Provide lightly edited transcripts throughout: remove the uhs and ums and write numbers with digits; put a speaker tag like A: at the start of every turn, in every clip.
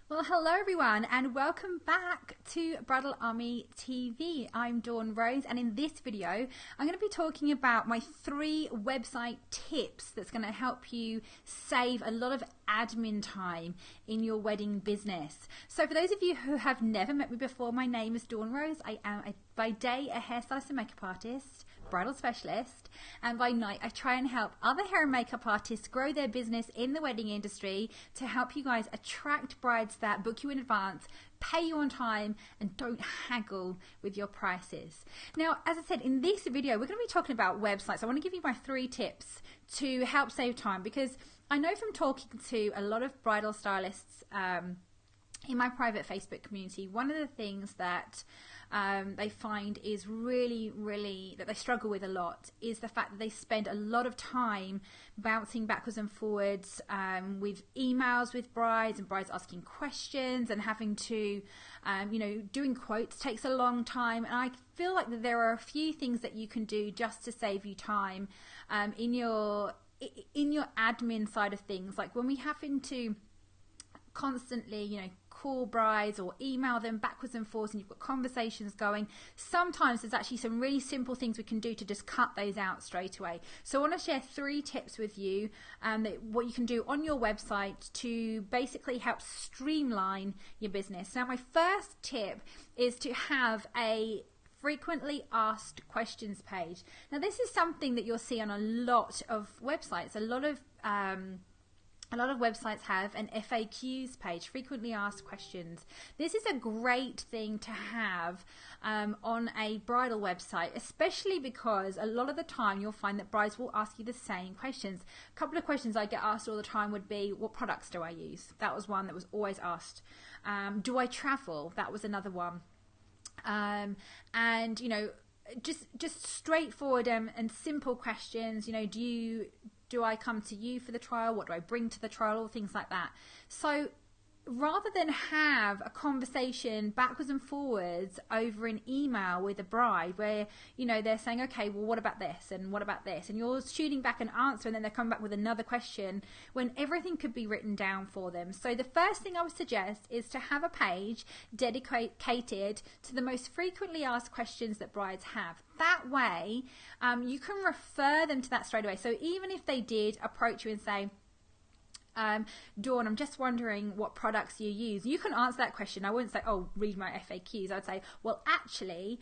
A: Well, hello everyone and welcome back to Bridal Army TV. I'm Dawn Rose, and in this video I'm going to be talking about my 3 website tips that's going to help you save a lot of admin time in your wedding business. So for those of you who have never met me before, my name is Dawn Rose. I am by day a hairstylist and makeup artist, bridal specialist, and by night I try and help other hair and makeup artists grow their business in the wedding industry to help you guys attract brides that book you in advance, pay you on time, and don't haggle with your prices. Now, as I said, in this video we're going to be talking about websites. I want to give you my 3 tips to help save time, because I know from talking to a lot of bridal stylists in my private Facebook community, one of the things that they find is really that they struggle with a lot is the fact that they spend a lot of time bouncing backwards and forwards with emails with brides, and brides asking questions, and having to doing quotes takes a long time. And I feel like that there are a few things that you can do just to save you time in your admin side of things, like when we having to constantly call brides or email them backwards and forwards, and you've got conversations going. Sometimes there's actually some really simple things we can do to just cut those out straight away. So I want to share 3 tips with you what you can do on your website to basically help streamline your business. Now, my first tip is to have a frequently asked questions page. Now, this is something that you'll see on a lot of websites. A lot of websites have an FAQs page, frequently asked questions. This is a great thing to have on a bridal website, especially because a lot of the time you'll find that brides will ask you the same questions. A couple of questions I get asked all the time would be, what products do I use? That was one that was always asked. Do I travel? That was another one. And just straightforward and simple questions. Do I come to you for the trial? What do I bring to the trial? All things like that. So rather than have a conversation backwards and forwards over an email with a bride where, they're saying, okay, well, what about this? And what about this? And you're shooting back an answer, and then they come back with another question when everything could be written down for them. So the first thing I would suggest is to have a page dedicated to the most frequently asked questions that brides have. That way, you can refer them to that straight away. So even if they did approach you and say, Dawn, I'm just wondering what products you use, you can answer that question. I wouldn't say, oh, read my FAQs. I'd say, well, actually,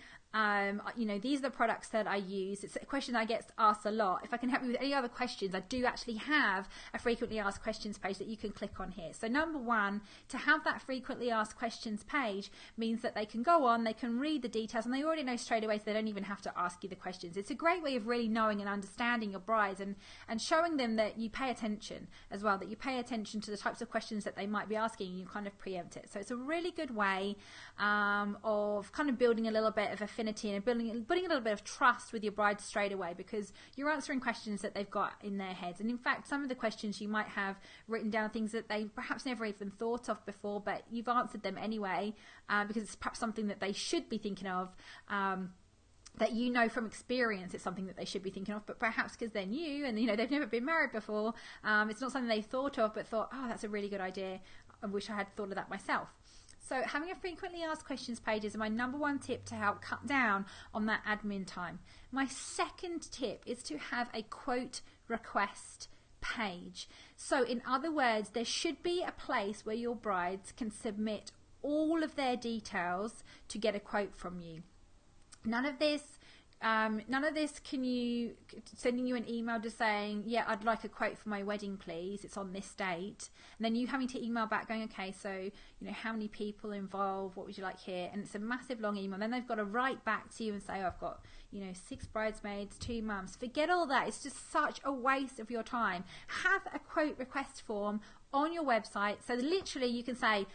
A: these are the products that I use. It's a question I get asked a lot. If I can help you with any other questions, I do actually have a frequently asked questions page that you can click on here. So number 1, to have that frequently asked questions page means that they can go on, they can read the details, and they already know straight away, so they don't even have to ask you the questions. It's a great way of really knowing and understanding your brides and showing them that you pay attention as well, that you pay attention to the types of questions that they might be asking, and you kind of preempt it. So it's a really good way of kind of building a little bit of affinity and putting a little bit of trust with your brides straight away, because you're answering questions that they've got in their heads. And in fact, some of the questions you might have written down things that they perhaps never even thought of before, but you've answered them anyway, because it's perhaps something that they should be thinking of, that from experience it's something that they should be thinking of, but perhaps because they're new and they've never been married before, it's not something they thought of, but thought, oh, that's a really good idea. I wish I had thought of that myself. So having a frequently asked questions page is my number 1 tip to help cut down on that admin time. My second tip is to have a quote request page. So in other words, there should be a place where your brides can submit all of their details to get a quote from you. None of this can you sending you an email just saying, yeah, I'd like a quote for my wedding, please, it's on this date, and then you having to email back going, okay, so how many people involved, what would you like here? And it's a massive long email. Then they've got to write back to you and say, oh, I've got 6 bridesmaids, 2 mums. Forget all that. It's just such a waste of your time. Have a quote request form on your website, so literally you can say,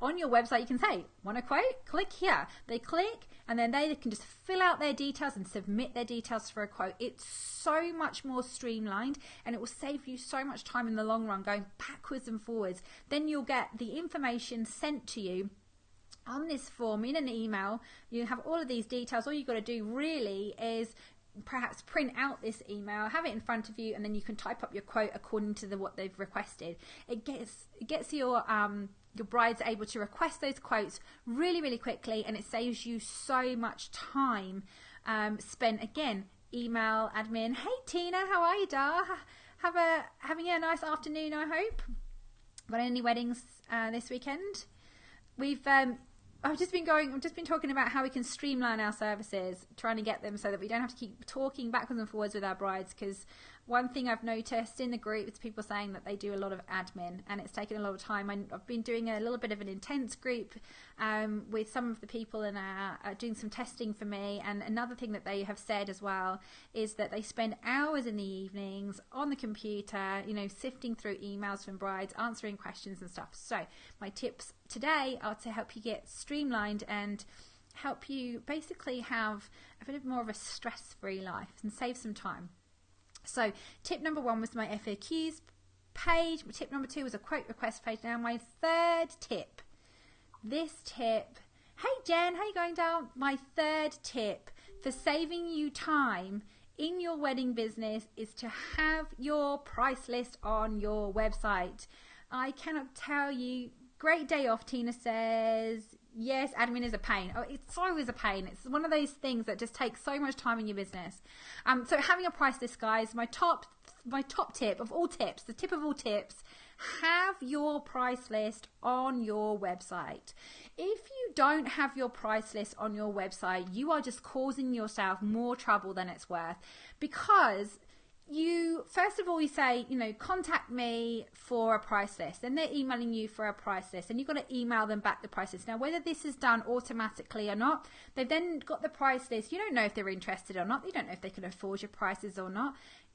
A: on your website, you can say, want a quote? Click here. They click, and then they can just fill out their details and submit their details for a quote. It's so much more streamlined, and it will save you so much time in the long run going backwards and forwards. Then you'll get the information sent to you on this form in an email. You have all of these details. All you've got to do really is perhaps print out this email, have it in front of you, and then you can type up your quote according to what they've requested. It gets your your bride's able to request those quotes really, really quickly, and it saves you so much time spent, again, email admin. Hey Tina, how are you, dar? Having a nice afternoon, I hope. Got any weddings this weekend? I've just been talking about how we can streamline our services, trying to get them so that we don't have to keep talking backwards and forwards with our brides, because one thing I've noticed in the group is people saying that they do a lot of admin and it's taken a lot of time. I've been doing a little bit of an intense group with some of the people and doing some testing for me. And another thing that they have said as well is that they spend hours in the evenings on the computer, sifting through emails from brides, answering questions and stuff. So my tips today are to help you get streamlined and help you basically have a bit more of a stress-free life and save some time. So tip number 1 was my FAQs page. Tip number 2 was a quote request page. Now my third tip, hey Jen, how you going down? My third tip for saving you time in your wedding business is to have your price list on your website. I cannot tell you. Great day off, Tina says. Yes, admin is a pain. Oh, it's always a pain. It's one of those things that just takes so much time in your business. So having a price list, guys, my top tip of all tips, the tip of all tips, have your price list on your website. If you don't have your price list on your website, you are just causing yourself more trouble than it's worth, because first of all, you say, contact me for a price list, and they're emailing you for a price list, and you've got to email them back the price list. Now, whether this is done automatically or not, they've then got the price list. You don't know if they're interested or not. You don't know if they can afford your prices or not.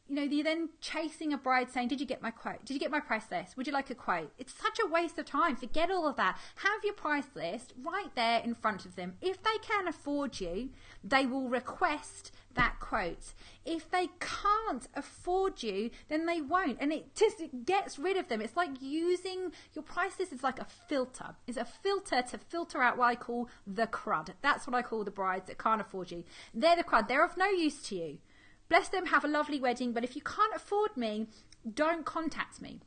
A: You're then chasing a bride saying, did you get my quote? Did you get my price list? Would you like a quote? It's such a waste of time. Forget all of that. Have your price list right there in front of them. If they can afford you, they will request that quote. If they can't afford you, then they won't. And it gets rid of them. It's like using your price list is like a filter. It's a filter to filter out what I call the crud. That's what I call the brides that can't afford you. They're the crud. They're of no use to you. Bless them, have a lovely wedding, but if you can't afford me, don't contact me.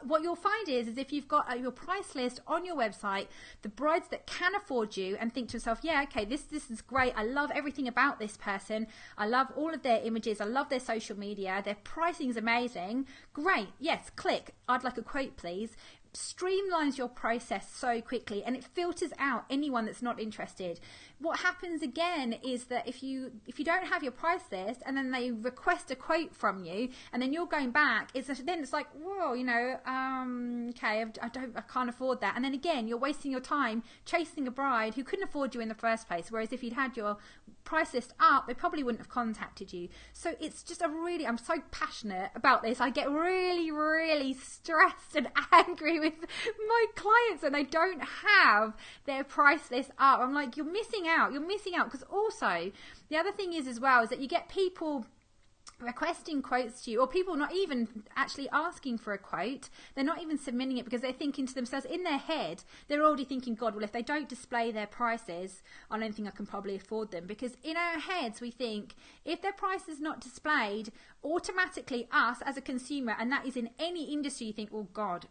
A: What you'll find is if you've got your price list on your website, the brides that can afford you and think to themselves, yeah, okay, this is great. I love everything about this person. I love all of their images. I love their social media. Their pricing is amazing. Great. Yes, click. I'd like a quote, please. Streamlines your process so quickly, and it filters out anyone that's not interested. What happens again is that if you don't have your price list and then they request a quote from you and then you're going back, it's like, whoa, okay, I can't afford that. And then again, you're wasting your time chasing a bride who couldn't afford you in the first place. Whereas if you'd had your price list up, they probably wouldn't have contacted you. So it's just I'm so passionate about this. I get really, really stressed and angry with my clients and they don't have their price list up. I'm like, you're missing out, because also the other thing is as well is that you get people requesting quotes to you, or people not even actually asking for a quote. They're not even submitting it because they're thinking to themselves in their head, they're already thinking, God, well, if they don't display their prices, I don't think I can probably afford them. Because in our heads we think if their price is not displayed, automatically us as a consumer, and that is in any industry, you think, oh God,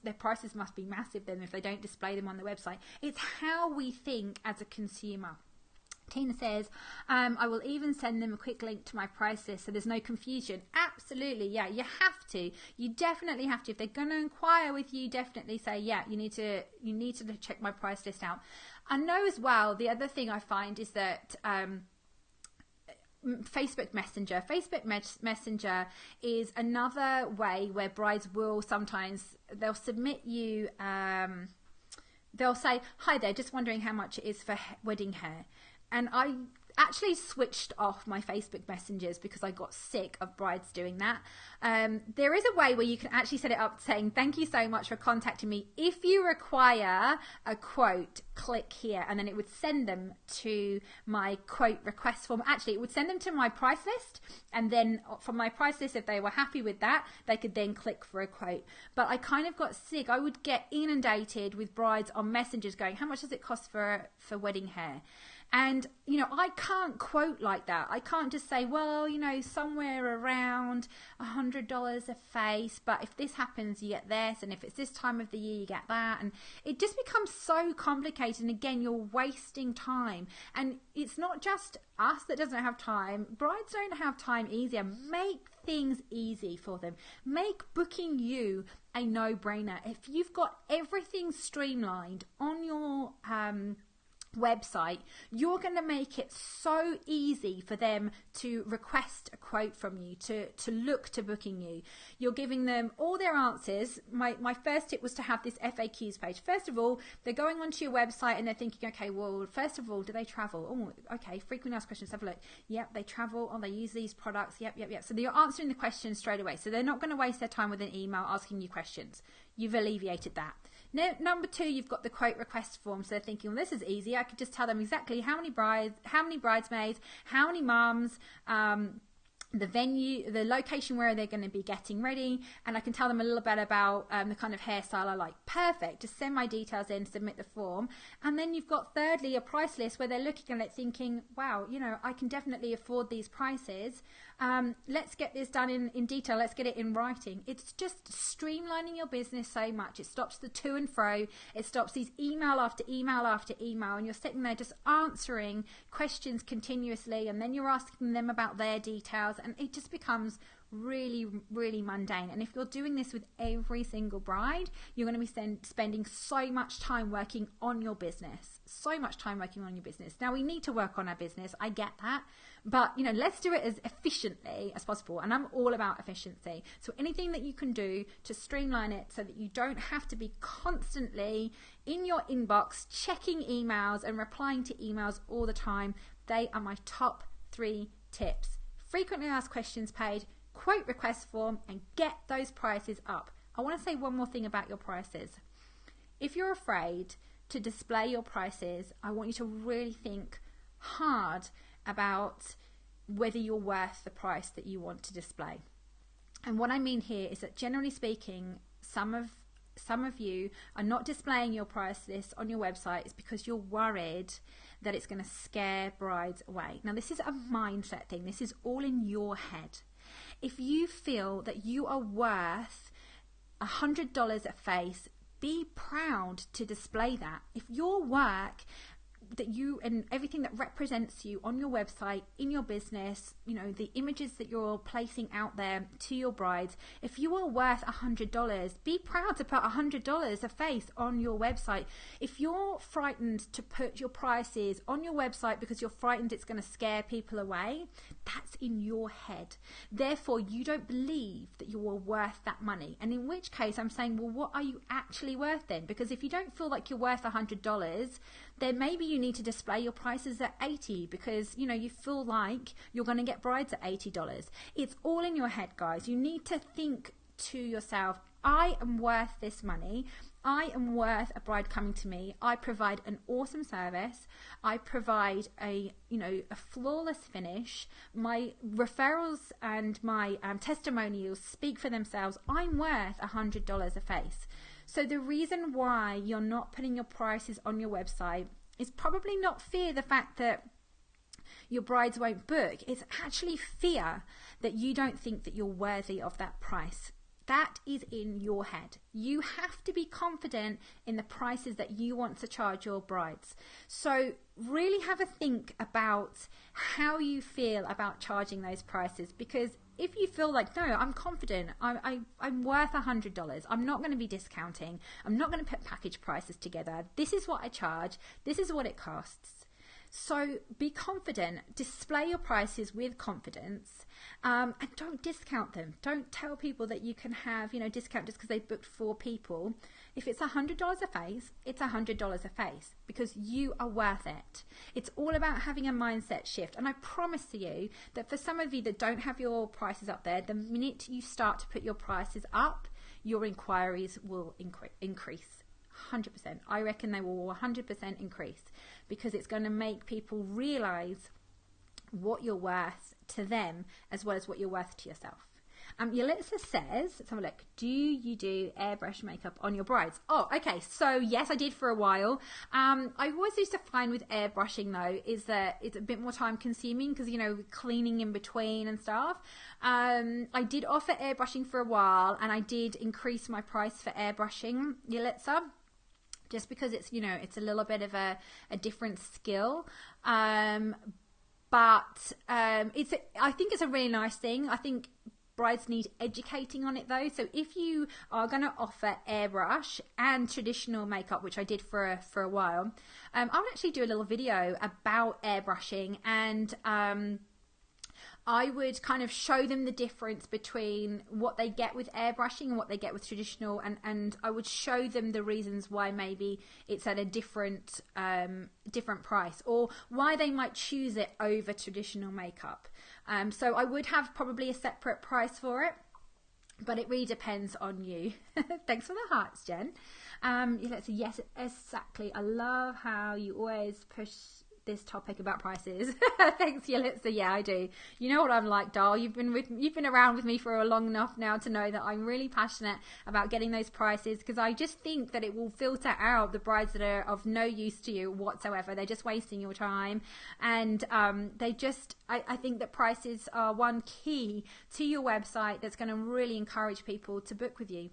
A: their prices must be massive then if they don't display them on the website. It's how we think as a consumer. Tina says, I will even send them a quick link to my price list so there's no confusion. Absolutely, yeah, you have to. You definitely have to. If they're going to inquire with you, definitely say, yeah, you need to check my price list out. I know as well, the other thing I find is that Facebook Messenger is another way where brides will sometimes, they'll submit you, they'll say, hi there, just wondering how much it is for wedding hair. And I actually switched off my Facebook messengers because I got sick of brides doing that. There is a way where you can actually set it up saying, thank you so much for contacting me. If you require a quote, click here. And then it would send them to my quote request form. Actually, it would send them to my price list. And then from my price list, if they were happy with that, they could then click for a quote. But I kind of got sick. I would get inundated with brides on messengers going, how much does it cost for wedding hair? And, I can't quote like that. I can't just say, well, somewhere around $100 a face, but if this happens, you get this, and if it's this time of the year, you get that. And it just becomes so complicated. And again, you're wasting time. And it's not just us that doesn't have time. Brides don't have time easier. Make things easy for them. Make booking you a no-brainer. If you've got everything streamlined on your website, you're going to make it so easy for them to request a quote from you, to look to booking you. You're giving them all their answers. My first tip was to have this FAQs page. First of all, they're going onto your website and they're thinking, okay, well, first of all, do they travel? Oh, okay, frequently asked questions, have a look. Yep, they travel. Oh, they use these products. Yep. So you're answering the questions straight away. So they're not going to waste their time with an email asking you questions. You've alleviated that. Now, number 2, you've got the quote request form. So they're thinking, well, this is easy. I could just tell them exactly how many bridesmaids, how many mums, the venue, the location where they're going to be getting ready, and I can tell them a little bit about the kind of hairstyle I like. Perfect. Just send my details in, submit the form. And then you've got thirdly a price list where they're looking at it thinking, wow, I can definitely afford these prices. Let's get this done in detail. Let's get it in writing. It's just streamlining your business so much. It stops the to and fro. It stops these email after email after email, and you're sitting there just answering questions continuously, and then you're asking them about their details, and it just becomes really, really mundane. And if you're doing this with every single bride, you're going to be spending so much time working on your business. Now, we need to work on our business. I get that. But, let's do it as efficiently as possible. And I'm all about efficiency. So anything that you can do to streamline it so that you don't have to be constantly in your inbox, checking emails and replying to emails all the time, they are my top 3 tips. Frequently asked questions page, quote request form, and get those prices up. I want to say one more thing about your prices. If you're afraid to display your prices, I want you to really think hard about whether you're worth the price that you want to display. And what I mean here is that generally speaking, some of you are not displaying your price list on your website is because you're worried that it's going to scare brides away. Now, this is a mindset thing. This is all in your head. If you feel that you are worth $100 a face, be proud to display that. If your work that you and everything that represents you on your website, in your business, the images that you're placing out there to your brides, if you are worth $100, be proud to put $100 a face on your website. If you're frightened to put your prices on your website because you're frightened it's going to scare people away, that's in your head. Therefore, you don't believe that you are worth that money. And in which case, I'm saying, well, what are you actually worth then? Because if you don't feel like you're worth $100, then maybe you need to display your prices at $80 because, you feel like you're going to get brides at $80. It's all in your head, guys. You need to think to yourself, I am worth this money. I am worth a bride coming to me. I provide an awesome service. I provide a flawless finish. My referrals and my testimonials speak for themselves. I'm worth $100 a face. So the reason why you're not putting your prices on your website is probably not fear the fact that your brides won't book. It's actually fear that you don't think that you're worthy of that price. That is in your head. You have to be confident in the prices that you want to charge your brides. So really have a think about how you feel about charging those prices, because if you feel like, no, I'm confident, I'm worth $100, I'm not going to be discounting, I'm not going to put package prices together, this is what I charge, this is what it costs. So be confident, display your prices with confidence, and don't discount them. Don't tell people that you can have, discount just because they booked 4 people. If it's $100 a face, it's $100 a face because you are worth it. It's all about having a mindset shift. And I promise you that for some of you that don't have your prices up there, the minute you start to put your prices up, your inquiries will increase. 100%. I reckon they will 100% increase because it's going to make people realize what you're worth to them as well as what you're worth to yourself. Yelitza says, let's have a look. Do you do airbrush makeup on your brides? Oh, okay. So yes, I did for a while. I always used to find with airbrushing though, is that it's a bit more time consuming because, cleaning in between and stuff. I did offer airbrushing for a while, and I did increase my price for airbrushing, Yelitza, just because it's, it's a little bit of a different skill. I think it's a really nice thing. I think brides need educating on it though. So if you are going to offer airbrush and traditional makeup, which I did for a while, I would actually do a little video about airbrushing, and I would kind of show them the difference between what they get with airbrushing and what they get with traditional, and I would show them the reasons why maybe it's at a different price, or why they might choose it over traditional makeup. So I would have probably a separate price for it, but it really depends on you. Thanks for the hearts, Jen. Let's see. Yes, exactly. I love how you always push this topic about prices. Thanks, Yelitza. Yeah, I do. You know what I'm like, doll. You've been around with me for long enough now to know that I'm really passionate about getting those prices, because I just think that it will filter out the brides that are of no use to you whatsoever. They're just wasting your time, and I think that prices are one key to your website that's going to really encourage people to book with you.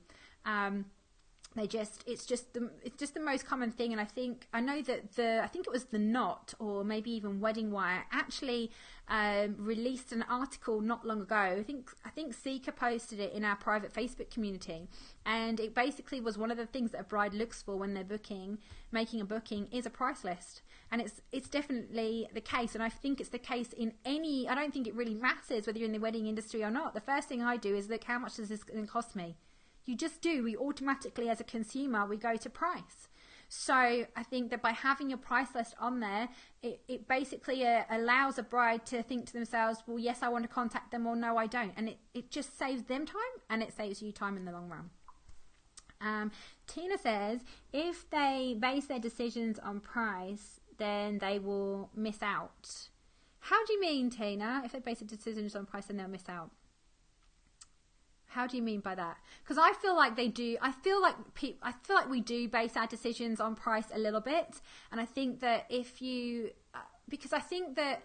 A: It's just the most common thing. And I know that I think it was The Knot, or maybe even Wedding Wire, actually released an article not long ago. I think Sika posted it in our private Facebook community, and it basically was one of the things that a bride looks for when they're making a booking is a price list. And it's definitely the case, and I think it's the case in I don't think it really matters whether you're in the wedding industry or not. The first thing I do is look, how much does this going to cost me? You just do. We automatically, as a consumer, we go to price. So I think that by having a price list on there, it basically allows a bride to think to themselves, well, yes, I want to contact them, or no, I don't. And it just saves them time, and it saves you time in the long run. Tina says, if they base their decisions on price, then they will miss out. How do you mean, Tina? If they base their decisions on price, then they'll miss out. How do you mean by that? Because I feel like they do. I feel like we do base our decisions on price a little bit, and I think that because I think that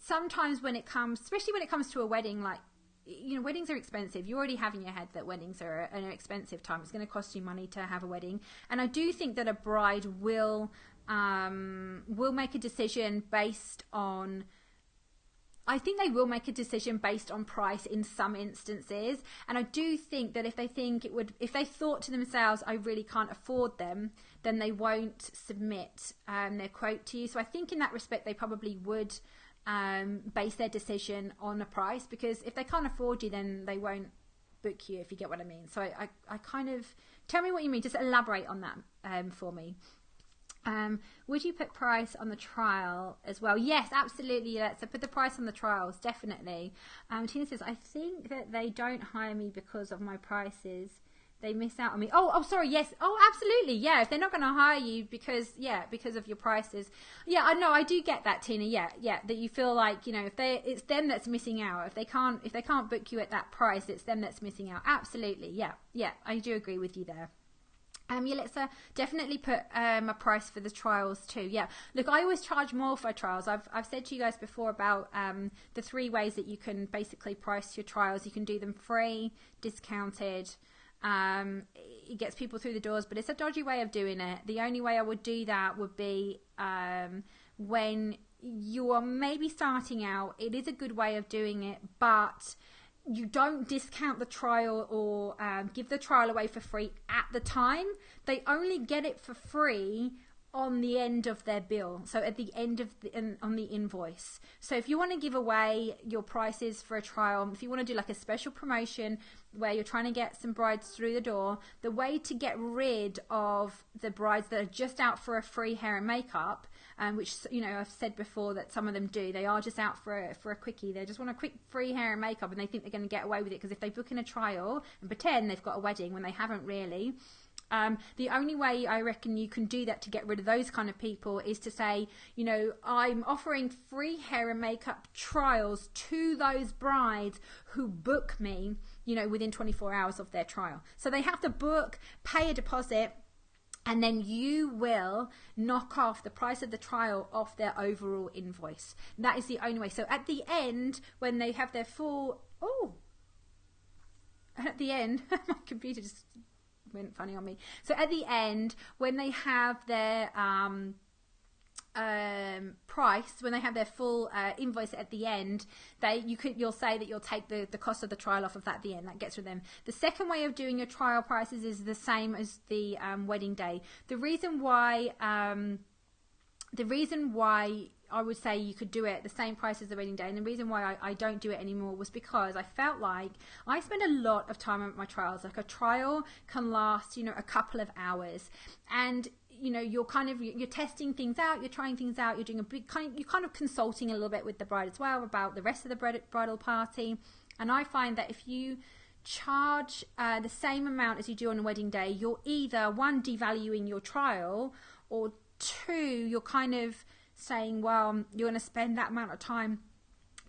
A: sometimes especially when it comes to a wedding, like, weddings are expensive. You already have in your head that weddings are an expensive time. It's going to cost you money to have a wedding, and I do think that a bride will make a decision based on. I think they will make a decision based on price in some instances, and I do think that if they thought to themselves, I really can't afford them, then they won't submit their quote to you. So I think in that respect, they probably would base their decision on a price, because if they can't afford you, then they won't book you, if you get what I mean. So I kind of, tell me what you mean, just elaborate on that for me. Would you put price on the trial as well? Yes, absolutely. So put the price on the trials, definitely. Tina says, I think that they don't hire me because of my prices. They miss out on me. Oh, sorry. Yes. Oh, absolutely. Yeah. If they're not going to hire you because of your prices. Yeah, I know. I do get that, Tina. Yeah. That you feel like, it's them that's missing out. If they can't book you at that price, it's them that's missing out. Absolutely. Yeah. I do agree with you there. Let's definitely put a price for the trials too. Yeah, look, I always charge more for trials. I've said to you guys before about the 3 ways that you can basically price your trials. You can do them free, discounted. It gets people through the doors, but it's a dodgy way of doing it. The only way I would do that would be when you are maybe starting out. It is a good way of doing it, but you don't discount the trial or give the trial away for free at the time. They only get it for free on the end of their bill, so at the end of on the invoice. So if you want to give away your prices for a trial, if you want to do like a special promotion where you're trying to get some brides through the door, the way to get rid of the brides that are just out for a free hair and makeup, which I've said before that some of them do, they are just out for a quickie. They just want a quick free hair and makeup, and they think they're going to get away with it because if they book in a trial and pretend they've got a wedding when they haven't really. The only way I reckon you can do that to get rid of those kind of people is to say, I'm offering free hair and makeup trials to those brides who book me within 24 hours of their trial. So they have to book, pay a deposit, and then you will knock off the price of the trial off their overall invoice. That is the only way. So at the end, when they have their full... at the end, my computer just went funny on me. So at the end, when they have their price, when they have their full invoice at the end, you'll say that you'll take the cost of the trial off of that at the end. That gets with them. The second way of doing your trial prices is the same as the wedding day. The reason why I would say you could do it the same price as the wedding day, and the reason why I don't do it anymore was because I felt like I spend a lot of time on my trials. Like a trial can last, a couple of hours, and you're testing things out, you're trying things out, you're doing you're kind of consulting a little bit with the bride as well about the rest of the bridal party. And I find that if you charge the same amount as you do on a wedding day, you're either one, devaluing your trial, or two, you're kind of saying, well, you're going to spend that amount of time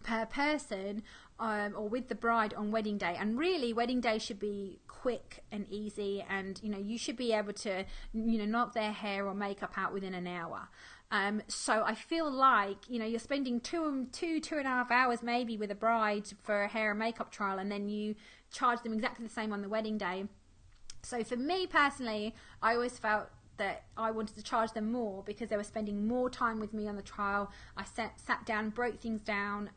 A: per person or with the bride on wedding day. And really, wedding day should be quick and easy, and you should be able to knock their hair or makeup out within an hour. So I feel like you're spending two and a half hours maybe with a bride for a hair and makeup trial, and then you charge them exactly the same on the wedding day. So for me personally, I always felt that I wanted to charge them more because they were spending more time with me on the trial. I sat down, broke things down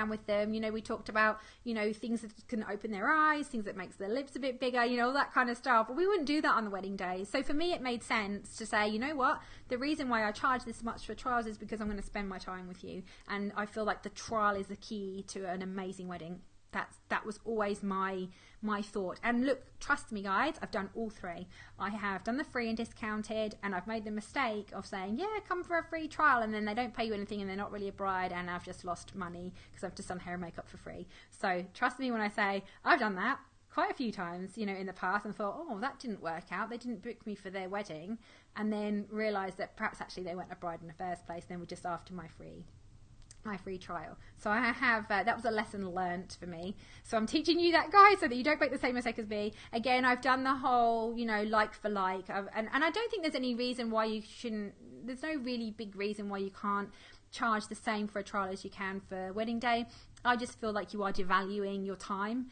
A: with them. We talked about, things that can open their eyes, things that makes their lips a bit bigger, all that kind of stuff. But we wouldn't do that on the wedding day. So for me, it made sense to say, you know what, the reason why I charge this much for trials is because I'm going to spend my time with you. And I feel like the trial is the key to an amazing wedding. That was always my thought. And look, trust me guys, I've done all three. I have done the free and discounted, and I've made the mistake of saying, yeah, come for a free trial, and then they don't pay you anything and they're not really a bride, and I've just lost money because I've just done hair and makeup for free. So trust me when I say I've done that quite a few times, in the past, and thought, oh, that didn't work out. They didn't book me for their wedding, and then realised that perhaps actually they weren't a bride in the first place, then were just after my free trial. So I have that was a lesson learnt for me. So I'm teaching you that, guys, so that you don't make the same mistake as me. Again, I've done the whole like for like, and I don't think there's any reason why you shouldn't. There's no really big reason why you can't charge the same for a trial as you can for wedding day. I just feel like you are devaluing your time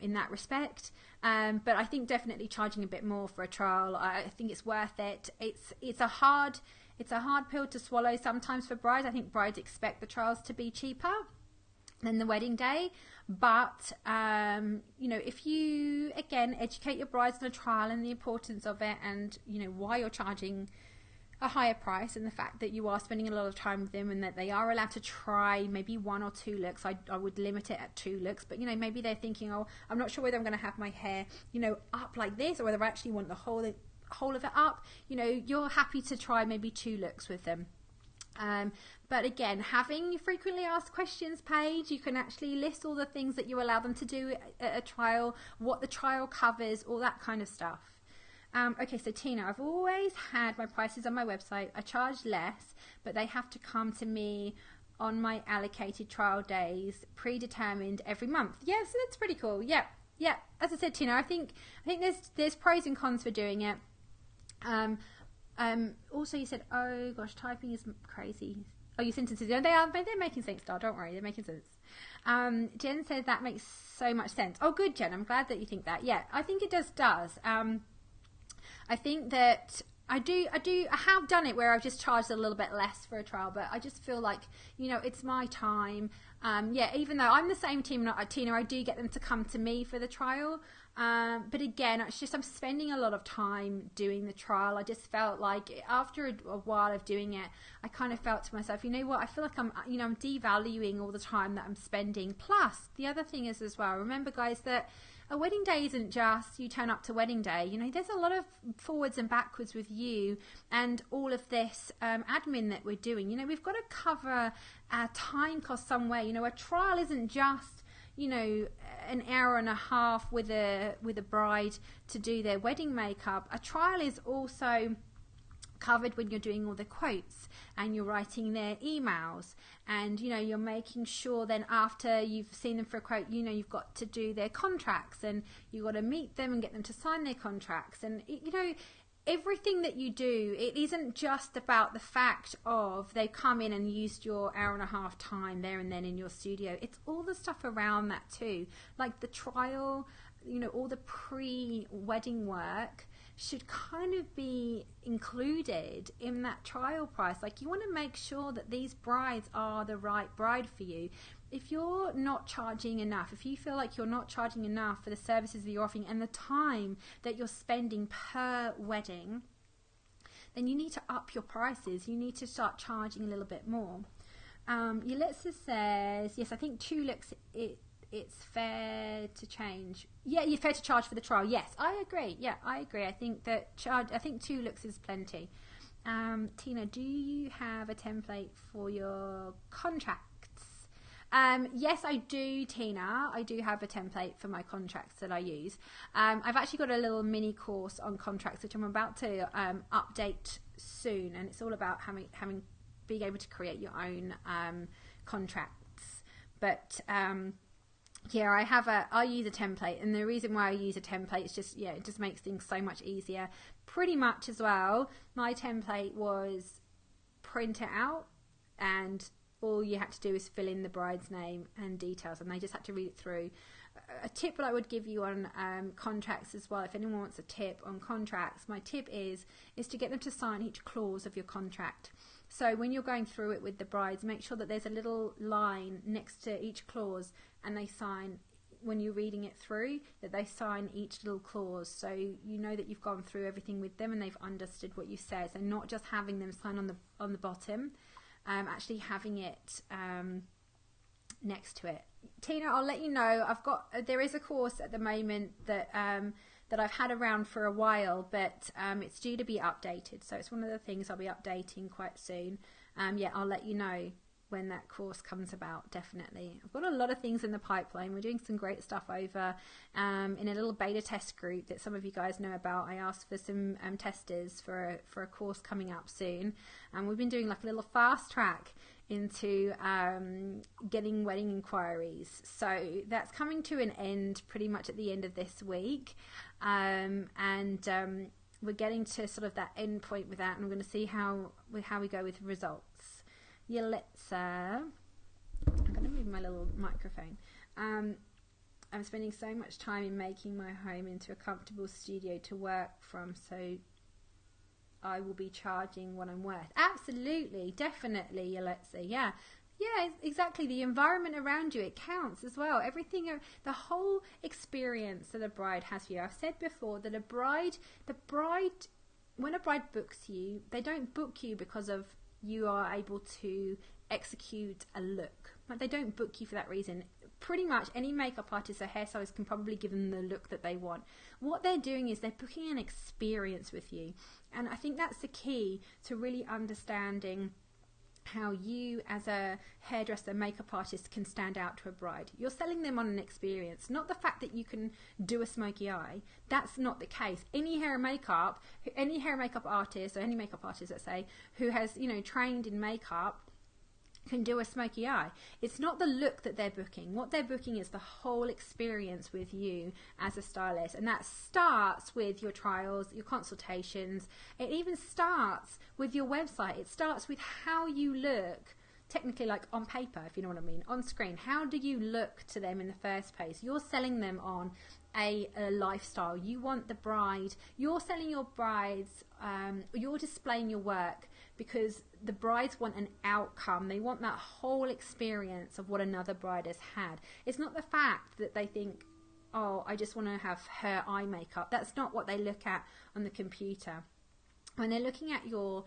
A: in that respect. But I think definitely charging a bit more for a trial, I think it's worth it. It's a hard pill to swallow sometimes for brides. I think brides expect the trials to be cheaper than the wedding day. But, if you, again, educate your brides on a trial and the importance of it, and, why you're charging a higher price, and the fact that you are spending a lot of time with them, and that they are allowed to try maybe one or two looks. I would limit it at 2 looks, but maybe they're thinking, oh, I'm not sure whether I'm going to have my hair up like this, or whether I actually want the whole of it up. You're happy to try maybe 2 looks with them. But again, having your frequently asked questions page, you can actually list all the things that you allow them to do at a trial, what the trial covers, all that kind of stuff. Okay, so Tina, I've always had my prices on my website. I charge less, but they have to come to me on my allocated trial days, predetermined every month. Yeah, so that's pretty cool. Yeah. As I said, Tina, I think there's pros and cons for doing it. Also, you said, oh gosh, typing is crazy. Oh, your sentences, they're making sense, Star. Don't worry, they're making sense. Jen says that makes so much sense. Oh, good, Jen. I'm glad that you think that. Yeah, I think it does. I think that I have done it where I've just charged a little bit less for a trial, but I just feel like, it's my time. Even though I'm the same team, not Tina, I do get them to come to me for the trial. But again, it's just I'm spending a lot of time doing the trial. I just felt like after a while of doing it, I kind of felt to myself, you know what, I feel like I'm devaluing all the time that I'm spending. Plus, the other thing is as well, remember guys, that a wedding day isn't just you turn up to wedding day. There's a lot of forwards and backwards with you and all of this admin that we're doing. We've got to cover our time cost somewhere. A trial isn't just an hour and a half with a bride to do their wedding makeup. A trial is also covered when you're doing all the quotes and you're writing their emails, and you're making sure then after you've seen them for a quote, you've got to do their contracts, and you've got to meet them and get them to sign their contracts, and everything that you do, it isn't just about the fact of they come in and used your hour and a half time there and then in your studio. It's all the stuff around that too, like the trial, all the pre-wedding work should kind of be included in that trial price. Like, you want to make sure that these brides are the right bride for you. If you're not charging enough, if you feel like you're not charging enough for the services that you're offering and the time that you're spending per wedding, then you need to up your prices. You need to start charging a little bit more. Yelitsa says, yes, I think 2 looks, it's fair to change. Yeah, you're fair to charge for the trial. Yes, I agree. Yeah, I agree. I think that I think 2 looks is plenty. Tina, do you have a template for your contracts? Yes, I do, Tina. I do have a template for my contracts that I use. I've actually got a little mini course on contracts, which I'm about to update soon, and it's all about being able to create your own contracts. But yeah, I use a template, and the reason why I use a template is just, it just makes things so much easier. Pretty much as well, my template was print it out, and all you had to do is fill in the bride's name and details, and they just had to read it through. A tip that I would give you on contracts as well, if anyone wants a tip on contracts, my tip is to get them to sign each clause of your contract. So when you're going through it with the brides, make sure that there's a little line next to each clause, and they sign, when you're reading it through, that they sign each little clause, so you know that you've gone through everything with them and they've understood what you said. So not just having them sign on the bottom, actually having it next to it. Tina, I'll let you know, there is a course at the moment that I've had around for a while, but it's due to be updated, so it's one of the things I'll be updating quite soon. Yeah, I'll let you know when that course comes about, definitely. I've got a lot of things in the pipeline. We're doing some great stuff over in a little beta test group that some of you guys know about. I asked for some testers for a course coming up soon, and we've been doing like a little fast track into getting wedding inquiries. So that's coming to an end pretty much at the end of this week, and we're getting to sort of that end point with that, and we're going to see how we go with results. Yelitsa, I'm going to move my little microphone. I'm spending so much time in making my home into a comfortable studio to work from, so I will be charging what I'm worth. Absolutely, definitely, Yelitsa. Yeah, exactly. The environment around you, it counts as well. Everything, the whole experience that a bride has for you. I've said before that the bride, when a bride books you, they don't book you because of you are able to execute a look. Like, they don't book you for that reason. Pretty much any makeup artist or hairstylist can probably give them the look that they want. What they're doing is they're booking an experience with you, and I think that's the key to really understanding how you as a hairdresser, makeup artist can stand out to a bride. You're selling them on an experience, not the fact that you can do a smoky eye. That's not the case. Any hair and makeup artist, or any makeup artist, let's say, who has, trained in makeup, can do a smoky eye. It's not the look that they're booking. What they're booking is the whole experience with you as a stylist, and that starts with your trials, your consultations. It even starts with your website. It starts with how you look, technically, like on paper, if you know what I mean, on screen. How do you look to them in the first place? You're selling them on a lifestyle. You want the bride, you're selling your brides, you're displaying your work because the brides want an outcome. They want that whole experience of what another bride has had. It's not the fact that they think, oh, I just want to have her eye makeup. That's not what they look at on the computer. When they're looking at your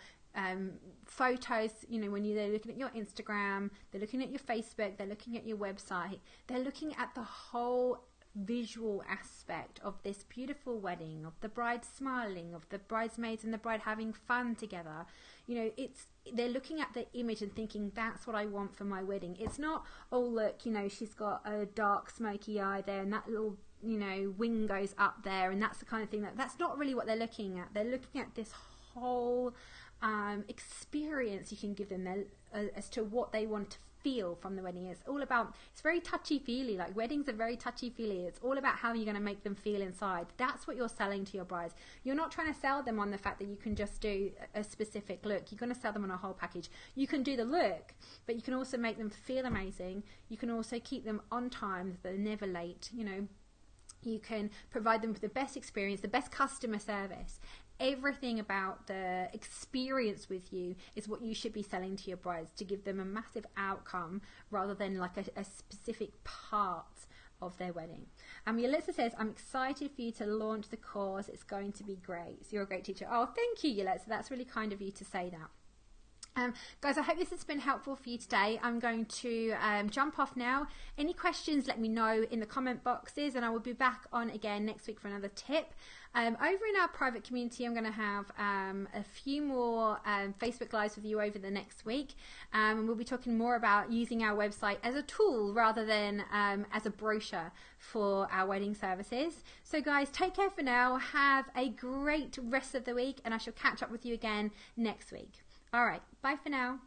A: photos, they're looking at your Instagram, they're looking at your Facebook, they're looking at your website, they're looking at the whole visual aspect of this beautiful wedding, of the bride smiling, of the bridesmaids and the bride having fun together. They're looking at the image and thinking, that's what I want for my wedding. It's not, oh look, she's got a dark smoky eye there and that little wing goes up there, and that's the kind of thing that's not really what they're looking at. They're looking at this whole experience you can give them as to what they want to feel from the wedding. It's all about, it's very touchy-feely, like weddings are very touchy-feely. It's all about how you're going to make them feel inside. That's what you're selling to your brides. You're not trying to sell them on the fact that you can just do a specific look. You're going to sell them on a whole package. You can do the look, but you can also make them feel amazing. You can also keep them on time, they're never late, you know. You can provide them with the best experience, the best customer service. Everything about the experience with you is what you should be selling to your brides, to give them a massive outcome rather than like a specific part of their wedding. Yelitza says, I'm excited for you to launch the course. It's going to be great. So you're a great teacher. Oh, thank you, Yelitza. That's really kind of you to say that. Guys, I hope this has been helpful for you today. I'm going to jump off now. Any questions, let me know in the comment boxes, and I will be back on again next week for another tip. Over in our private community, I'm going to have a few more Facebook Lives with you over the next week. We'll be talking more about using our website as a tool rather than as a brochure for our wedding services. So guys, take care for now. Have a great rest of the week, and I shall catch up with you again next week. All right, bye for now.